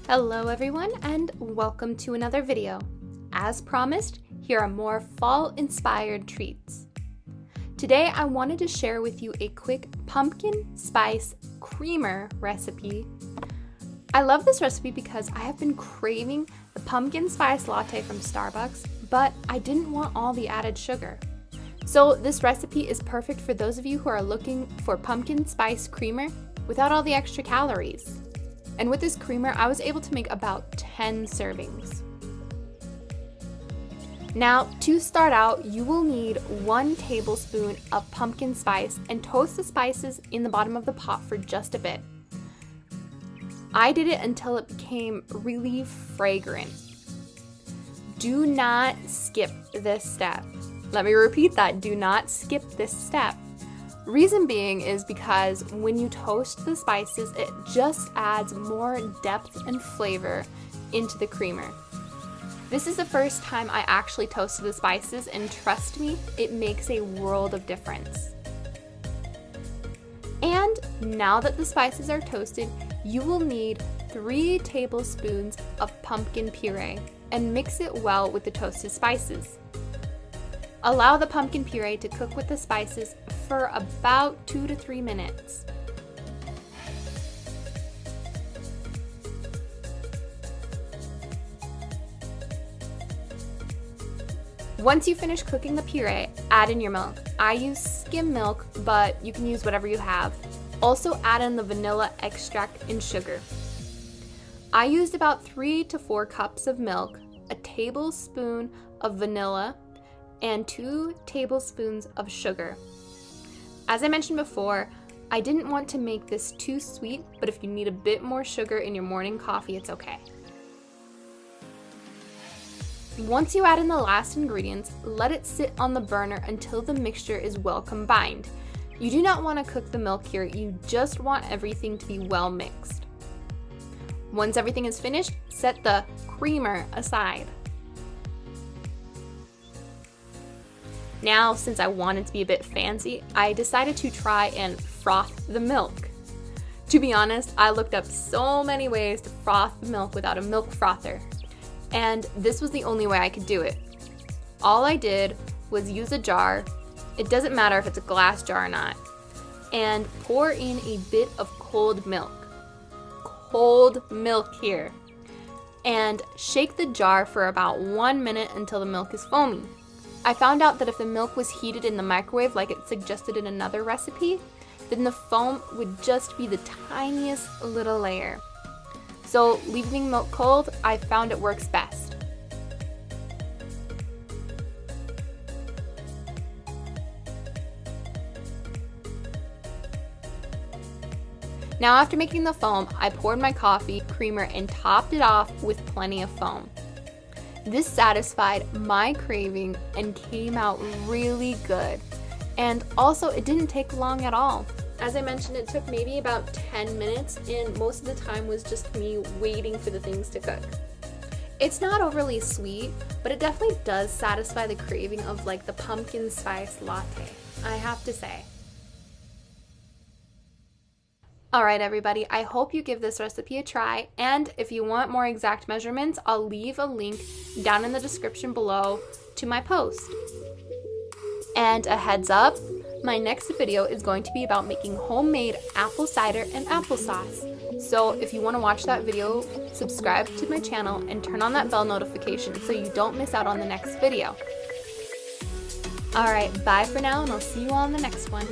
Hello everyone and welcome to another video. As promised, here are more fall-inspired treats. Today I wanted to share with you a quick pumpkin spice creamer recipe. I love this recipe because I have been craving the pumpkin spice latte from Starbucks, but I didn't want all the added sugar. So this recipe is perfect for those of you who are looking for pumpkin spice creamer without all the extra calories. And with this creamer, I was able to make about 10 servings. Now, to start out, you will need 1 tablespoon of pumpkin spice and toast the spices in the bottom of the pot for just a bit. I did it until it became really fragrant. Do not skip this step. Let me repeat that, do not skip this step. Reason being is because when you toast the spices, it just adds more depth and flavor into the creamer. This is the first time I actually toasted the spices, and trust me, it makes a world of difference. And now that the spices are toasted, you will need 3 tablespoons of pumpkin puree and mix it well with the toasted spices. Allow the pumpkin puree to cook with the spices for about 2 to 3 minutes. Once you finish cooking the puree, add in your milk. I use skim milk, but you can use whatever you have. Also add in the vanilla extract and sugar. I used about 3 to 4 cups of milk, a tablespoon of vanilla, and 2 tablespoons of sugar. As I mentioned before, I didn't want to make this too sweet, but if you need a bit more sugar in your morning coffee, it's okay. Once you add in the last ingredients, let it sit on the burner until the mixture is well combined. You do not want to cook the milk here, you just want everything to be well mixed. Once everything is finished, set the creamer aside. Now, since I wanted to be a bit fancy, I decided to try and froth the milk. To be honest, I looked up so many ways to froth the milk without a milk frother, and this was the only way I could do it. All I did was use a jar, it doesn't matter if it's a glass jar or not, and pour in a bit of cold milk. Cold milk here. And shake the jar for about 1 minute until the milk is foamy. I found out that if the milk was heated in the microwave like it suggested in another recipe, then the foam would just be the tiniest little layer. So leaving milk cold, I found it works best. Now after making the foam, I poured my coffee creamer and topped it off with plenty of foam. This satisfied my craving and came out really good. And also, it didn't take long at all. As I mentioned, it took maybe about 10 minutes, and most of the time was just me waiting for the things to cook. It's not overly sweet, but it definitely does satisfy the craving of like the pumpkin spice latte, I have to say. Alright everybody, I hope you give this recipe a try, and if you want more exact measurements, I'll leave a link down in the description below to my post. And a heads up, my next video is going to be about making homemade apple cider and applesauce. So if you want to watch that video, subscribe to my channel and turn on that bell notification so you don't miss out on the next video. Alright, bye for now, and I'll see you all in the next one.